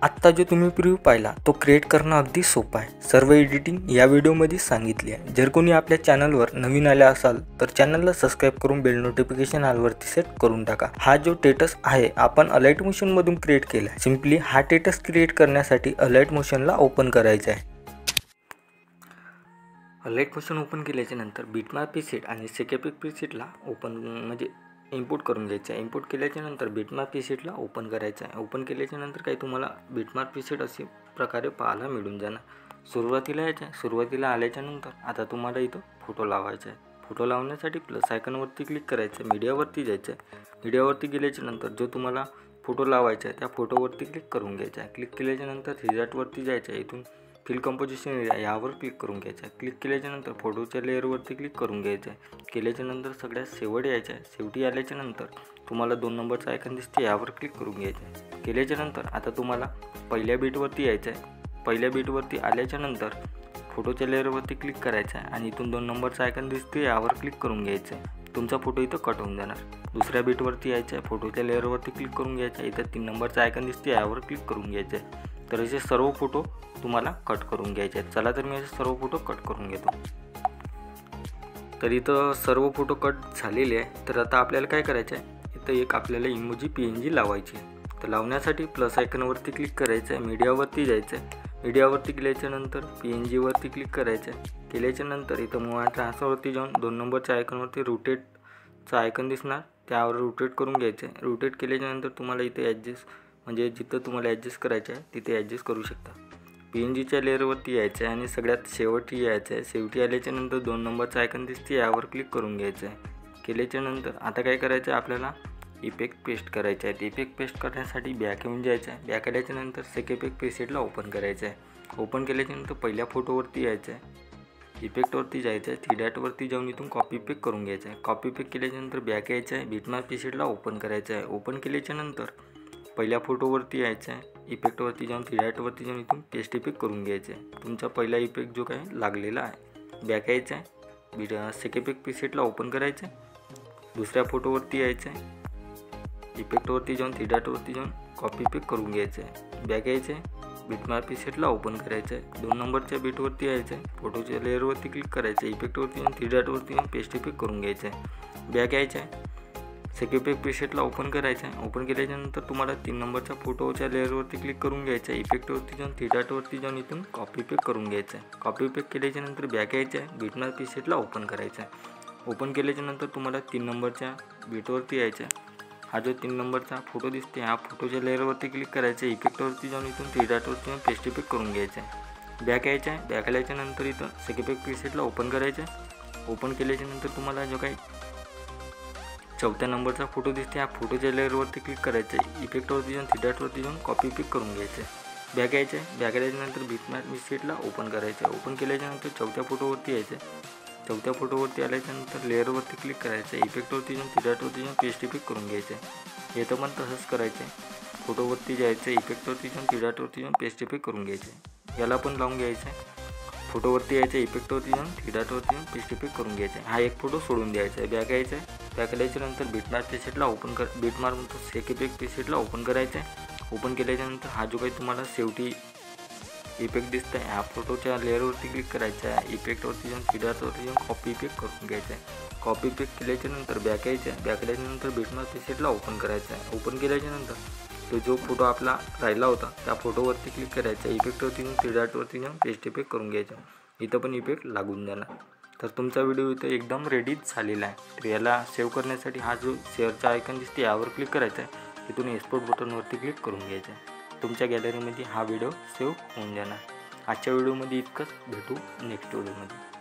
आत्ता जो तुम्ही प्रिव्ह्यू पाहिला तो क्रिएट करणं अगदी सोपं आहे। सर्व एडिटिंग या व्हिडिओमध्ये सांगितली आहे। जर कोणी आपल्या चॅनलवर नवीन आले असाल तर चॅनलला सबस्क्राइब करून बेल नोटिफिकेशन ऑलवरती सेट करून टाका। हा जो टेटस आहे आपण अलाइट मोशन मधून क्रिएट केला आहे। सिंपली हा टेटस क्रिएट करण्यासाठी अलाइट मोशनला ओपन करायचं आहे। अलाइट मोशन ओपन केल्याच्या नंतर बिटमॅप प्रीसेट आणि सेकेपिक प्रीसेटला ओपन म्हणजे इम्पोर्ट करून घ्यायचं आहे। इम्पोर्ट केल्याच्या नंतर बिटमॅप प्रीसेटला ओपन करायचं आहे। ओपन केल्याच्या नंतर काही तुम्हाला बिटमॅप प्रीसेट असे प्रकारे पाहायला मिळून जाणार। सुरुवातीला आल्याच्या नंतर आता तुम्हाला इथं फोटो लावायचा आहे। फोटो लावण्यासाठी प्लस आयकॉनवरती क्लिक करायचं, मीडियावरती जायचं आहे। मीडियावरती गेल्याच्या नंतर जो तुम्हाला फोटो लावायचा आहे त्या फोटोवरती क्लिक करून घ्यायचं आहे। क्लिक केल्याच्या नंतर रिझल्टवरती जायचं आहे। इथून फिल कंपोजिशन एरिया यावर क्लिक करून घ्यायचं आहे। क्लिक केल्याच्या नंतर फोटोच्या लेअरवरती क्लिक करून घ्यायचं आहे। केल्याच्या नंतर सगळ्यात शेवट यायचं आहे। शेवटी आल्याच्या नंतर तुम्हाला 2 नंबरचा आयकॉन दिसते यावर क्लिक करून घ्यायचं आहे। केल्याच्या नंतर आता तुम्हाला पहिल्या बीटवरती यायचं आहे। पहिल्या बीटवरती आल्याच्या नंतर फोटोच्या लेअरवरती क्लिक करायचं आहे आणि इथून 2 नंबरचा आयकॉन दिसते यावर क्लिक करून घ्यायचं आहे। तुमचा फोटो इथं कट होऊन जाणार। दुसऱ्या बीटवरती यायचं आहे। फोटोच्या लेअरवरती क्लिक करून घ्यायचं आहे। इथं 3 नंबरचा आयकॉन दिसते यावर क्लिक करून घ्यायचं आहे। तर असे सर्व फोटो तुम्हाला कट करून घ्यायचे आहेत। चला तर मी असे सर्व फोटो कट करून घेतो। तर इथं सर्व फोटो कट झालेले आहे। तर आता आपल्याला काय करायचं आहे, इथं एक आपल्याला इमोजी PNG लावायची आहे। तर लावण्यासाठी प्लस आयकॉनवरती क्लिक करायचं आहे, मीडियावरती जायचं आहे। मीडियावरती गेल्याच्या नंतर PNG वरती क्लिक करायचं आहे। केल्याच्या नंतर इथं मूव्ह अँड ट्रान्सफरवरती जाऊन 2 नंबरच्या आयकॉनवरती रोटेटचा आयकॉन दिसणार त्यावर रोटेट करून घ्यायचं आहे। रोटेट केल्याच्या नंतर तुम्हाला इथे ॲडजस्ट म्हणजे जिथं तुम्हाला ॲडजस्ट करायचं आहे तिथे ॲडजस्ट करू शकता। PNGच्या लेअरवरती यायचं आहे आणि सगळ्यात शेवटी यायचं आहे। शेवटी आल्याच्या नंतर 2 नंबरचा आयकॉन दिसते यावर क्लिक करून घ्यायचं आहे। केल्याच्या नंतर आता काय करायचं आहे, आपल्याला इफेक्ट पेस्ट करायचे आहेत। इफेक्ट पेस्ट करण्यासाठी बॅक येऊन जायचं आहे। बॅक आल्याच्या नंतर सेकेपिक प्रीसेटला ओपन करायचं आहे। ओपन केल्याच्या नंतर पहिल्या फोटोवरती यायचं आहे। इफेक्टवरती जायचं आहे। 3 डॉटवरती जाऊन इथून कॉपी पेक करून घ्यायचं आहे। कॉपी पेक केल्याच्या नंतर बॅक यायचं आहे। बिटमॅप प्रीसेटला ओपन करायचं आहे। ओपन केल्याच्या नंतर पहिल्या फोटोवरती यायचं आहे। इफेक्टवरती जाऊन 3 डॉटवरती जाऊन इथून पेस्ट इफेक्ट करून घ्यायचं आहे। तुमचा पहिला इफेक्ट जो काय लागलेला आहे बॅक यायचं आहे। सेकेपिक प्रीसेटला ओपन करायचं आहे। दुसऱ्या फोटोवरती यायचं आहे। इफेक्टवरती जाऊन 3 डॉटवरती जाऊन कॉपी पेक करून घ्यायचं आहे। बॅक यायचं आहे। बिटमॅप प्रीसेटला ओपन करायचं आहे। 2 नंबरच्या बीटवरती यायचं आहे। फोटोच्या लेअरवरती क्लिक करायचं आहे। इफेक्टवरती जाऊन 3 डॉटवरती जाऊन पेस्ट इफेक्ट करून घ्यायचं आहे। बॅक यायचं आहे। सेकेपिक प्रीसेटला ओपन करायचं आहे। ओपन केल्याच्या नंतर तुम्हाला 3 नंबरच्या फोटोच्या लेअरवरती क्लिक करून घ्यायचं आहे। इफेक्टवरती जाऊन 3 डॉटवरती जाऊन इथून कॉपी पेक करून घ्यायचं आहे। कॉपी पेक केल्याच्या नंतर बॅक यायचं आहे। बिटमॅप प्रीसेटला ओपन करायचं आहे। ओपन केल्याच्या नंतर तुम्हाला 3 नंबरच्या बीटवरती यायचं आहे। हा जो 3 नंबरचा फोटो दिसते ह्या फोटोच्या लेअरवरती क्लिक करायचं आहे। इफेक्टवरती जाऊन इथून 3 डॉटवरती जाऊन पेस्ट इफेक्ट करून घ्यायचं आहे। बॅक यायचं आहे। बॅक आल्याच्या नंतर इथं सेकेपिक प्रीसेटला ओपन करायचं आहे। ओपन केल्याच्या नंतर तुम्हाला जो काही 4थ्या नंबरचा फोटो दिसते ह्या फोटोच्या लेअरवरती क्लिक करायचं आहे। इफेक्टवरती जाऊन 3 डॉटवरती जाऊन कॉपी पेक करून घ्यायचं आहे। बॅक यायचं आहे। बॅक आल्याच्यानंतर बिटमॅप प्रीसेटला ओपन करायचं आहे। ओपन केल्याच्यानंतर 4थ्या फोटोवरती यायचं आहे। 4थ्या फोटोवरती आल्याच्यानंतर लेअरवरती क्लिक करायचं आहे। इफेक्टवरती जाऊन 3 डॉटवरती जाऊन पेस्ट इफेक्ट करून घ्यायचं आहे। येतं पण तसंच करायचं आहे। फोटोवरती जायचं आहे। इफेक्टवरती जाऊन 3 डॉटवरती जाऊन पेस्ट इफेक्ट करून घ्यायचं आहे। याला पण लावून घ्यायचं आहे। फोटोवरती यायचं आहे। इफेक्टवरती जाऊन 3 डॉटवरती जाऊन पेस्ट इफेक्ट करून घ्यायचं आहे। हा एक फोटो सोडून द्यायचा आहे। बॅक यायचं आहे। बॅक आल्याच्या नंतर बिटमॅप प्रीसेटला बिटमॅप सेकेपिक प्रीसेटला ओपन करायचं आहे। ओपन केल्याच्यानंतर हा जो काही तुम्हाला शेवटी इफेक्ट दिसतं आहे ह्या फोटोच्या लेअरवरती क्लिक करायचं आहे। इफेक्टवरती जाऊन 3 डॉटवरती जाऊन कॉपी इफेक्ट करून घ्यायचं आहे। कॉपी इफेक्ट केल्याच्यानंतर बॅक यायचं आहे। बॅक आल्याच्यानंतर बिटमॅप प्रीसेटला ओपन करायचं आहे। ओपन केल्याच्यानंतर तो जो फोटो आपला राहिला होता त्या फोटोवरती क्लिक करायचं आहे। इफेक्टवरती जाऊन 3 डॉटवरती जाऊन पेस्ट इफेक्ट करून घ्यायचं आहे। इथं पण इफेक्ट लागून जाणार। तर तुमचा व्हिडिओ इथं एकदम रेडीच झालेला आहे। तर याला सेव्ह करण्यासाठी हा जो शेअरचा आयकॉन दिसते यावर क्लिक करायचा आहे। इथून एक्सपोर्ट बटनवरती क्लिक करून घ्यायचं आहे। तुमच्या गॅलरीमध्ये हा व्हिडिओ सेव्ह होऊन जाणार। आजच्या व्हिडिओमध्ये इतकंच। भेटू नेक्स्ट व्हिडिओमध्ये।